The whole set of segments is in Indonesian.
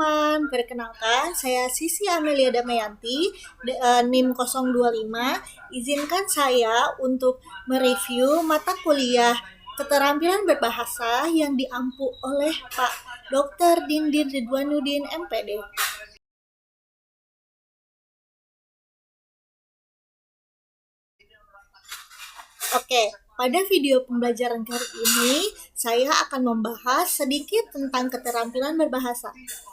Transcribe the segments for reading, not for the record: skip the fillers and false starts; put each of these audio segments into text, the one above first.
teman-teman, perkenalkan saya Sisi Amelia Damayanti, NIM 025. Izinkan saya untuk mereview mata kuliah keterampilan berbahasa yang diampu oleh Pak Dr. Dindin Ridwanuddin MPD. Oke, pada video pembelajaran kali ini saya akan membahas sedikit tentang keterampilan berbahasa.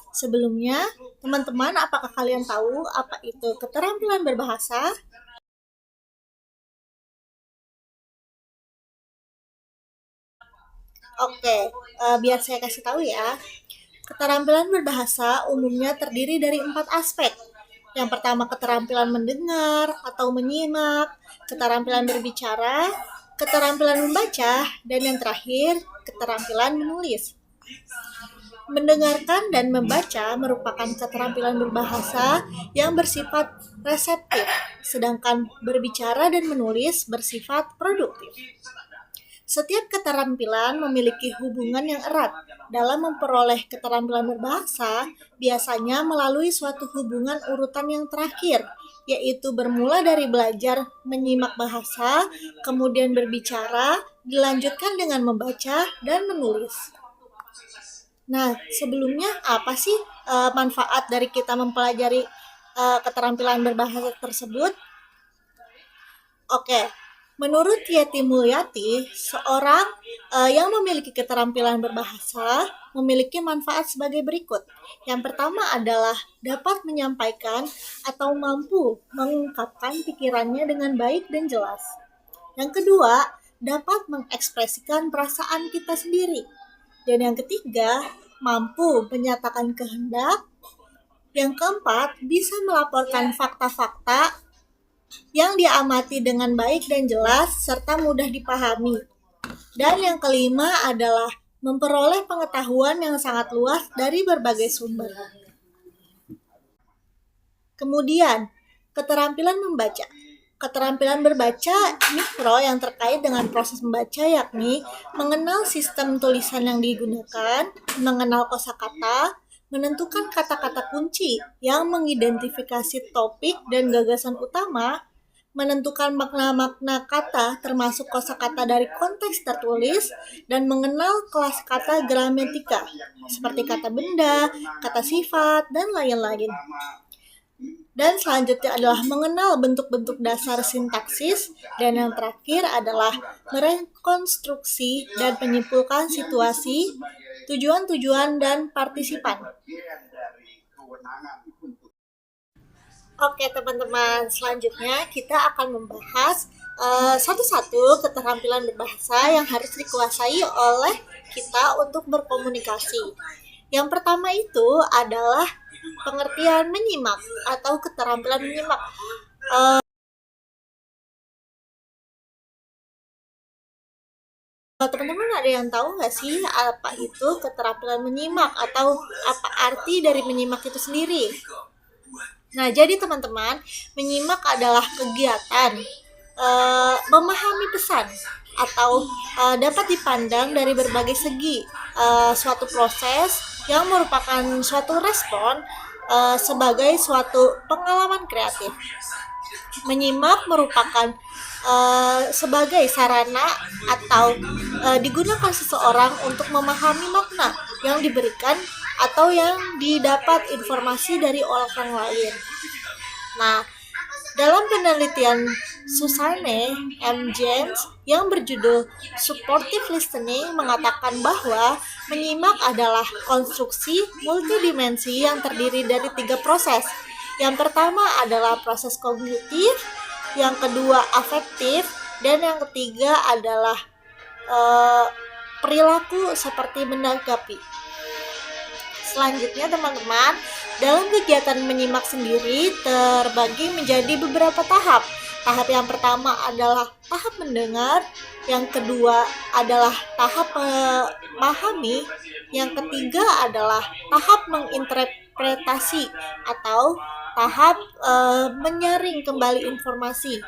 Sebelumnya, teman-teman, apakah kalian tahu apa itu keterampilan berbahasa? Oke, biar saya kasih tahu ya. Keterampilan berbahasa umumnya terdiri dari 4 aspek. Yang pertama, keterampilan mendengar atau menyimak, keterampilan berbicara, keterampilan membaca, dan yang terakhir, keterampilan menulis. Mendengarkan dan membaca merupakan keterampilan berbahasa yang bersifat reseptif, sedangkan berbicara dan menulis bersifat produktif. Setiap keterampilan memiliki hubungan yang erat. Dalam memperoleh keterampilan berbahasa, biasanya melalui suatu hubungan urutan yang terakhir, yaitu bermula dari belajar menyimak bahasa, kemudian berbicara, dilanjutkan dengan membaca dan menulis. Nah, sebelumnya apa sih manfaat dari kita mempelajari keterampilan berbahasa tersebut? Oke, menurut Yeti Mulyati, seorang yang memiliki keterampilan berbahasa memiliki manfaat sebagai berikut. Yang pertama adalah dapat menyampaikan atau mampu mengungkapkan pikirannya dengan baik dan jelas. Yang kedua, dapat mengekspresikan perasaan kita sendiri. Dan yang ketiga, mampu menyatakan kehendak. Yang keempat, bisa melaporkan fakta-fakta yang diamati dengan baik dan jelas serta mudah dipahami. Dan yang kelima adalah memperoleh pengetahuan yang sangat luas dari berbagai sumber. Kemudian, keterampilan membaca. Keterampilan berbaca mikro yang terkait dengan proses membaca yakni mengenal sistem tulisan yang digunakan, mengenal kosakata, menentukan kata-kata kunci yang mengidentifikasi topik dan gagasan utama, menentukan makna-makna kata termasuk kosakata dari konteks tertulis, dan mengenal kelas kata gramatika seperti kata benda, kata sifat, dan lain-lain. Dan selanjutnya adalah mengenal bentuk-bentuk dasar sintaksis, dan yang terakhir adalah merekonstruksi dan menyimpulkan situasi, tujuan-tujuan, dan partisipan. Oke teman-teman, selanjutnya kita akan membahas satu-satu keterampilan berbahasa yang harus dikuasai oleh kita untuk berkomunikasi. Yang pertama itu adalah pengertian menyimak atau keterampilan menyimak. Teman-teman ada yang tahu nggak sih apa itu keterampilan menyimak atau apa arti dari menyimak itu sendiri? Nah, jadi teman-teman, menyimak adalah kegiatan memahami pesan atau dapat dipandang dari berbagai segi, suatu proses yang merupakan suatu respon sebagai suatu pengalaman kreatif. Menyimak merupakan sebagai sarana atau digunakan seseorang untuk memahami makna yang diberikan atau yang didapat informasi dari orang lain. Nah, dalam penelitian Susanne M. James yang berjudul Supportive Listening mengatakan bahwa menyimak adalah konstruksi multidimensi yang terdiri dari 3 proses. Yang pertama adalah proses kognitif, yang kedua afektif, dan yang ketiga adalah perilaku seperti menanggapi. Selanjutnya teman-teman, dalam kegiatan menyimak sendiri terbagi menjadi beberapa tahap. Tahap yang pertama adalah tahap mendengar, yang kedua adalah tahap memahami, yang ketiga adalah tahap menginterpretasi atau tahap menyaring kembali informasi.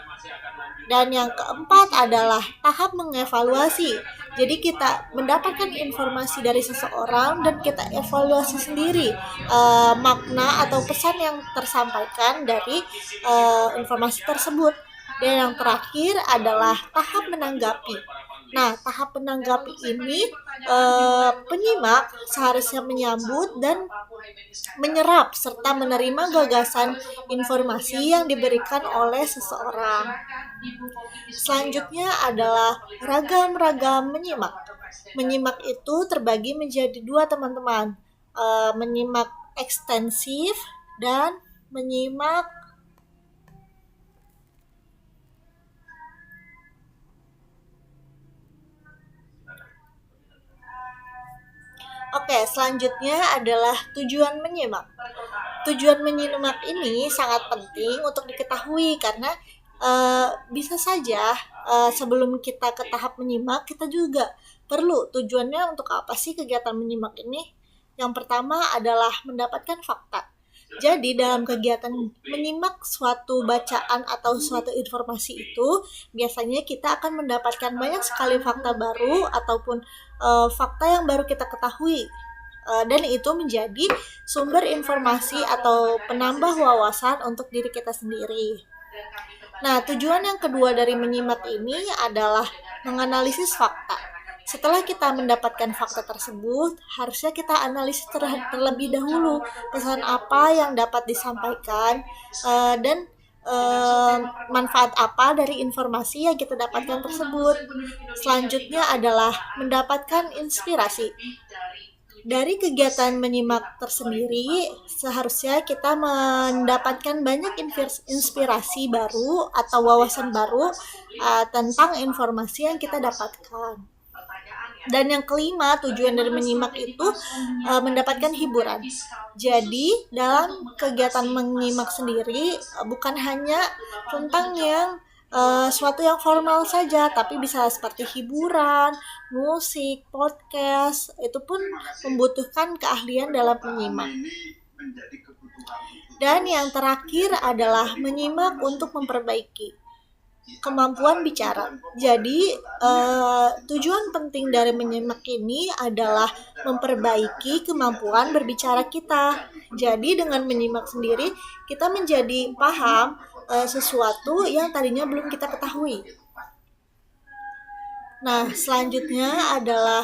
Dan yang keempat adalah tahap mengevaluasi. Jadi kita mendapatkan informasi dari seseorang dan kita evaluasi sendiri makna atau pesan yang tersampaikan dari informasi tersebut. Dan yang terakhir adalah tahap menanggapi. Nah, tahap menanggapi ini penyimak seharusnya menyambut dan menyerap serta menerima gagasan informasi yang diberikan oleh seseorang. Selanjutnya adalah ragam-ragam menyimak. Menyimak itu terbagi menjadi dua, teman-teman. Menyimak ekstensif dan menyimak Oke, selanjutnya adalah tujuan menyimak. Tujuan menyimak ini sangat penting untuk diketahui karena bisa saja sebelum kita ke tahap menyimak, kita juga perlu tujuannya untuk apa sih kegiatan menyimak ini. Yang pertama adalah mendapatkan fakta. Jadi dalam kegiatan menyimak suatu bacaan atau suatu informasi itu, biasanya kita akan mendapatkan banyak sekali fakta baru ataupun fakta yang baru kita ketahui. Dan itu menjadi sumber informasi atau penambah wawasan untuk diri kita sendiri. Nah, tujuan yang kedua dari menyimak ini adalah menganalisis fakta. Setelah kita mendapatkan fakta tersebut, harusnya kita analisis terlebih dahulu pesan apa yang dapat disampaikan dan manfaat apa dari informasi yang kita dapatkan tersebut. Selanjutnya adalah mendapatkan inspirasi. Dari kegiatan menyimak tersendiri, seharusnya kita mendapatkan banyak inspirasi baru atau wawasan baru tentang informasi yang kita dapatkan. Dan yang kelima, tujuan dari menyimak itu mendapatkan hiburan. Jadi, dalam kegiatan menyimak sendiri, bukan hanya tentang yang suatu yang formal saja, tapi bisa seperti hiburan, musik, podcast, itu pun membutuhkan keahlian dalam menyimak. Dan yang terakhir adalah menyimak untuk memperbaiki kemampuan bicara. Jadi tujuan penting dari menyimak ini adalah memperbaiki kemampuan berbicara kita. Jadi dengan menyimak sendiri, kita menjadi paham sesuatu yang tadinya belum kita ketahui. Nah, selanjutnya adalah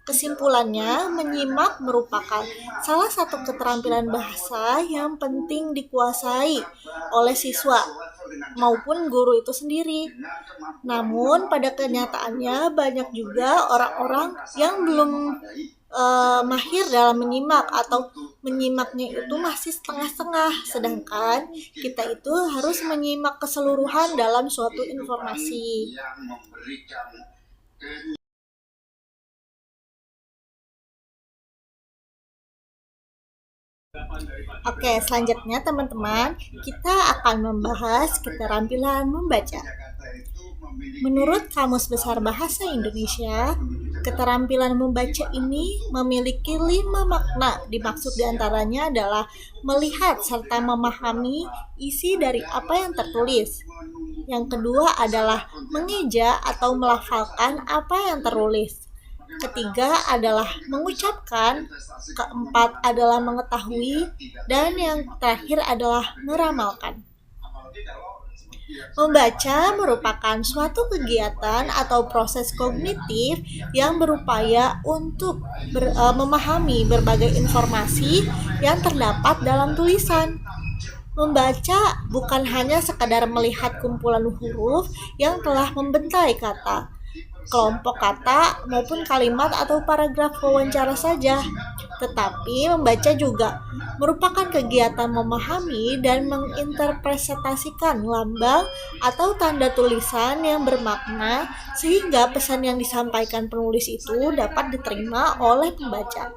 kesimpulannya, menyimak merupakan salah satu keterampilan bahasa yang penting dikuasai oleh siswa maupun guru itu sendiri. Namun pada kenyataannya banyak juga orang-orang yang belum mahir dalam menyimak atau menyimaknya itu masih setengah-setengah, sedangkan kita itu harus menyimak keseluruhan dalam suatu informasi. Oke, selanjutnya teman-teman, kita akan membahas keterampilan membaca. Menurut Kamus Besar Bahasa Indonesia, keterampilan membaca ini memiliki 5 makna. Dimaksud diantaranya adalah melihat serta memahami isi dari apa yang tertulis. Yang kedua adalah mengeja atau melafalkan apa yang tertulis. Ketiga adalah mengucapkan. Keempat adalah mengetahui. Dan yang terakhir adalah meramalkan. Membaca merupakan suatu kegiatan atau proses kognitif yang berupaya untuk memahami berbagai informasi yang terdapat dalam tulisan. Membaca bukan hanya sekadar melihat kumpulan huruf yang telah membentai kata, kelompok kata maupun kalimat atau paragraf wawancara saja, tetapi membaca juga merupakan kegiatan memahami dan menginterpretasikan lambang atau tanda tulisan yang bermakna sehingga pesan yang disampaikan penulis itu dapat diterima oleh pembaca.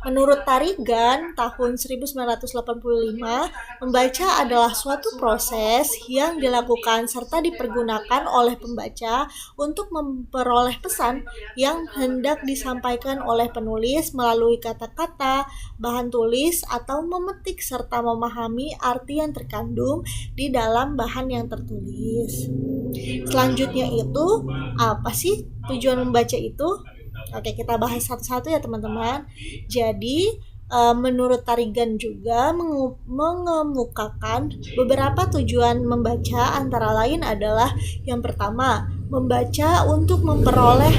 Menurut Tarigan tahun 1985, membaca adalah suatu proses yang dilakukan serta dipergunakan oleh pembaca untuk memperoleh pesan yang hendak disampaikan oleh penulis melalui kata-kata, bahan tulis, atau memetik serta memahami arti yang terkandung di dalam bahan yang tertulis. Selanjutnya itu, apa sih tujuan membaca itu? Oke, kita bahas satu-satu ya teman-teman. Jadi, menurut Tarigan juga mengemukakan beberapa tujuan membaca, antara lain adalah yang pertama, membaca untuk memperoleh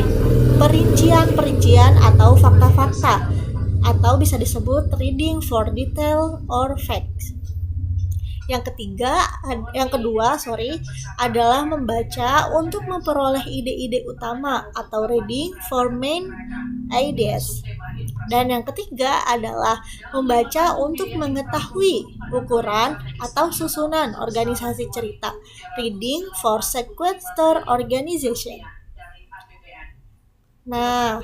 perincian-perincian atau fakta-fakta, atau bisa disebut reading for detail or facts. Yang kedua adalah membaca untuk memperoleh ide-ide utama atau reading for main ideas. Dan yang ketiga adalah membaca untuk mengetahui ukuran atau susunan organisasi cerita, reading for sequester organization. Nah,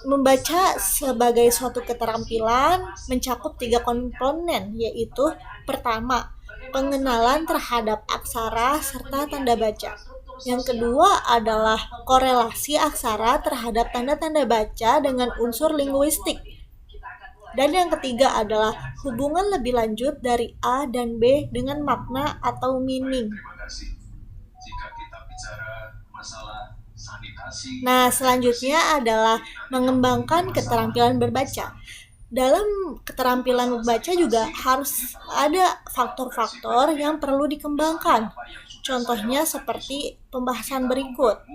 membaca sebagai suatu keterampilan mencakup 3 komponen, yaitu pertama, pengenalan terhadap aksara serta tanda baca. Yang kedua adalah korelasi aksara terhadap tanda-tanda baca dengan unsur linguistik. Dan yang ketiga adalah hubungan lebih lanjut dari A dan B dengan makna atau meaning. Nah, selanjutnya adalah mengembangkan keterampilan berbaca. Dalam keterampilan membaca juga harus ada faktor-faktor yang perlu dikembangkan. Contohnya seperti pembahasan berikut.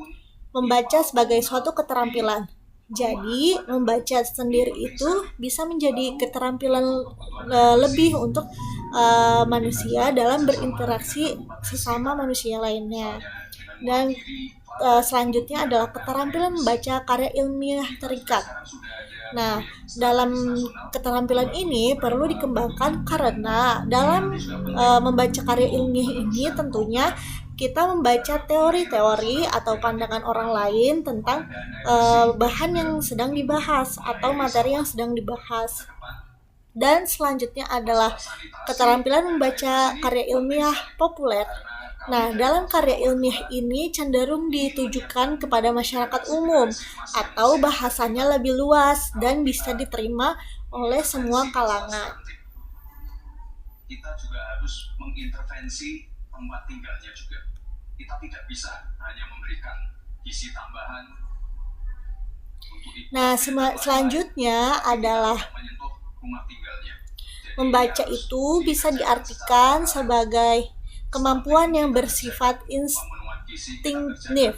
Membaca sebagai suatu keterampilan. Jadi, membaca sendiri itu bisa menjadi keterampilan lebih untuk manusia dalam berinteraksi sesama manusia lainnya. Dan selanjutnya adalah keterampilan membaca karya ilmiah terikat. Nah, dalam keterampilan ini perlu dikembangkan karena dalam membaca karya ilmiah ini tentunya kita membaca teori-teori atau pandangan orang lain tentang bahan yang sedang dibahas atau materi yang sedang dibahas. Dan selanjutnya adalah keterampilan membaca karya ilmiah populer. Nah, dalam karya ilmiah ini cenderung ditujukan kepada masyarakat umum atau bahasanya lebih luas dan bisa diterima oleh semua kalangan. Kita juga harus mengintervensi tempat tinggalnya juga. Kita tidak bisa hanya memberikan gizi tambahan. Nah, selanjutnya adalah membaca itu bisa diartikan sebagai kemampuan yang bersifat instinktif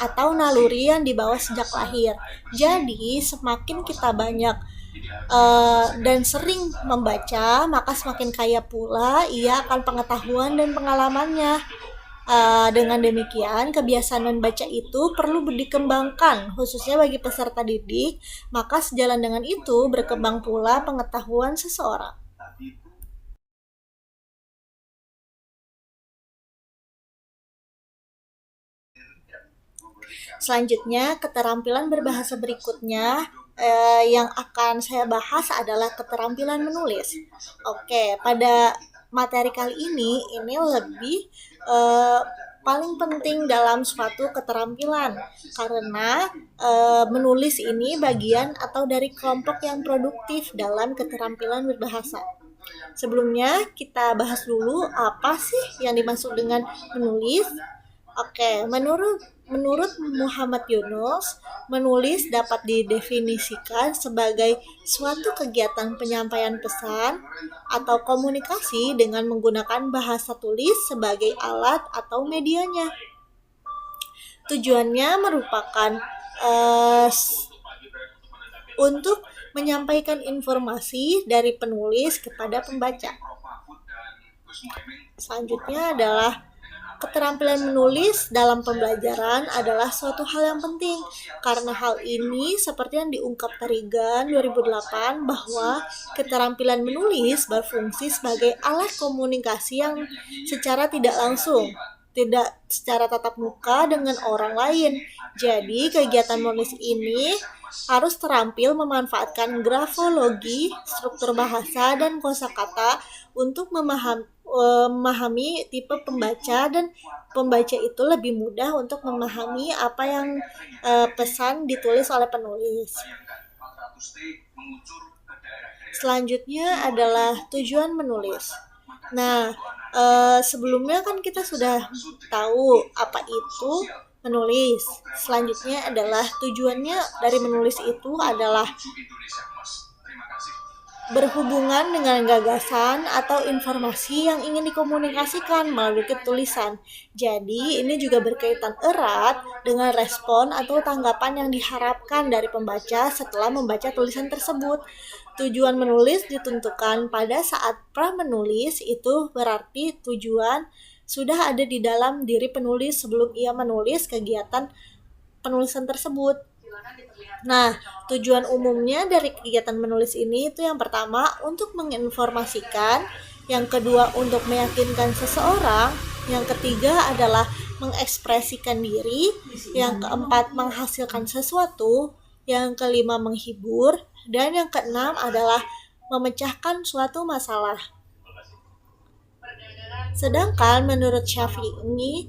atau naluri yang dibawa sejak lahir. Jadi, semakin kita banyak dan sering membaca, maka semakin kaya pula ia akan pengetahuan dan pengalamannya. Dengan demikian, kebiasaan membaca itu perlu dikembangkan, khususnya bagi peserta didik, maka sejalan dengan itu berkembang pula pengetahuan seseorang. Selanjutnya, keterampilan berbahasa berikutnya yang akan saya bahas adalah keterampilan menulis. Oke, pada materi kali ini lebih paling penting dalam suatu keterampilan karena menulis ini bagian atau dari kelompok yang produktif dalam keterampilan berbahasa. Sebelumnya kita bahas dulu apa sih yang dimaksud dengan menulis. Oke, menurut Muhammad Yunus, menulis dapat didefinisikan sebagai suatu kegiatan penyampaian pesan atau komunikasi dengan menggunakan bahasa tulis sebagai alat atau medianya. Tujuannya merupakan untuk menyampaikan informasi dari penulis kepada pembaca. Selanjutnya adalah keterampilan menulis dalam pembelajaran adalah suatu hal yang penting karena hal ini seperti yang diungkap Tarigan 2008 bahwa keterampilan menulis berfungsi sebagai alat komunikasi yang secara tidak langsung tidak secara tatap muka dengan orang lain. Jadi, kegiatan menulis ini harus terampil memanfaatkan grafologi, struktur bahasa, dan kosakata untuk memahami tipe pembaca, dan pembaca itu lebih mudah untuk memahami apa yang pesan ditulis oleh penulis. Selanjutnya adalah tujuan menulis. Nah, sebelumnya kan kita sudah tahu apa itu menulis. Selanjutnya adalah tujuannya dari menulis itu adalah berhubungan dengan gagasan atau informasi yang ingin dikomunikasikan melalui tulisan. Jadi, ini juga berkaitan erat dengan respon atau tanggapan yang diharapkan dari pembaca setelah membaca tulisan tersebut. Tujuan menulis ditentukan pada saat pra-menulis, itu berarti tujuan sudah ada di dalam diri penulis sebelum ia menulis kegiatan penulisan tersebut. Nah, tujuan umumnya dari kegiatan menulis ini itu yang pertama untuk menginformasikan, yang kedua untuk meyakinkan seseorang, yang ketiga adalah mengekspresikan diri, yang keempat menghasilkan sesuatu, yang kelima menghibur, dan yang keenam adalah memecahkan suatu masalah. Sedangkan menurut Syafi'i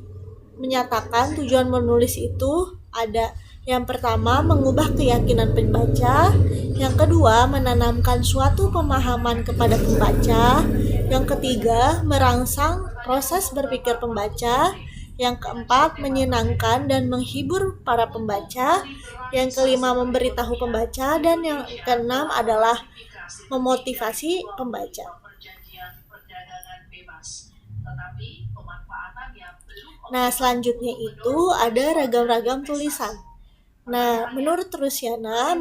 menyatakan tujuan menulis itu ada: yang pertama, mengubah keyakinan pembaca. Yang kedua, menanamkan suatu pemahaman kepada pembaca. Yang ketiga, merangsang proses berpikir pembaca. Yang keempat, menyenangkan dan menghibur para pembaca. Yang kelima, memberitahu pembaca. Dan yang keenam adalah memotivasi pembaca. Nah, selanjutnya itu ada ragam-ragam tulisan. Nah, menurut Rusiana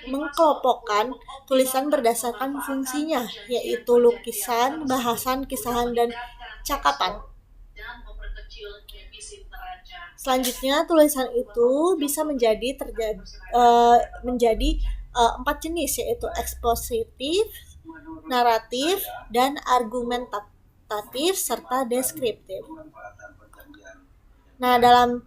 mengkelompokkan tulisan berdasarkan fungsinya, yaitu lukisan, bahasan, kisahan, dan cakapan. Selanjutnya, tulisan itu bisa menjadi 4 jenis, yaitu ekspositif, naratif, dan argumentatif, serta deskriptif. Nah, dalam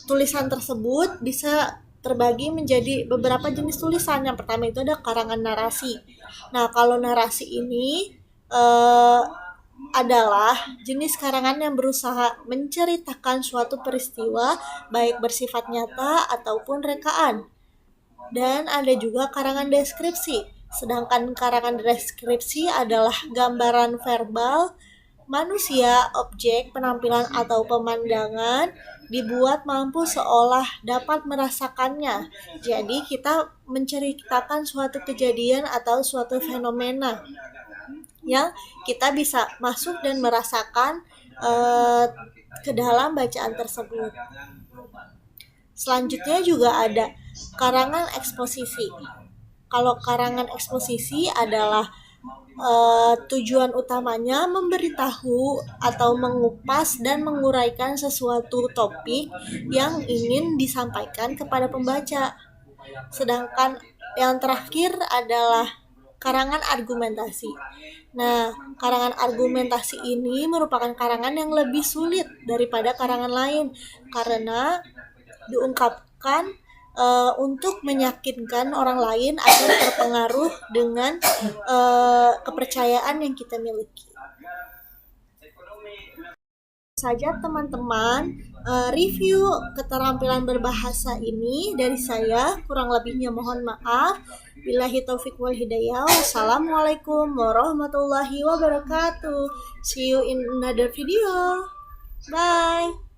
tulisan tersebut bisa terbagi menjadi beberapa jenis tulisan. Yang pertama itu ada karangan narasi. Nah, kalau narasi ini adalah jenis karangan yang berusaha menceritakan suatu peristiwa, baik bersifat nyata ataupun rekaan. Dan ada juga karangan deskripsi. Sedangkan karangan deskripsi adalah gambaran verbal manusia, objek, penampilan, atau pemandangan dibuat mampu seolah dapat merasakannya. Jadi kita menceritakan suatu kejadian atau suatu fenomena yang kita bisa masuk dan merasakan ke dalam bacaan tersebut. Selanjutnya juga ada karangan eksposisi. Kalau karangan eksposisi adalah tujuan utamanya memberitahu atau mengupas dan menguraikan sesuatu topik yang ingin disampaikan kepada pembaca. Sedangkan yang terakhir adalah karangan argumentasi. Nah, karangan argumentasi ini merupakan karangan yang lebih sulit daripada karangan lain karena diungkapkan untuk meyakinkan orang lain agar terpengaruh dengan kepercayaan yang kita miliki. Saja teman-teman, review keterampilan berbahasa ini dari saya, kurang lebihnya mohon maaf. Billahi taufiq wal hidayah. Wassalamualaikum warahmatullahi wabarakatuh. See you in another video. Bye.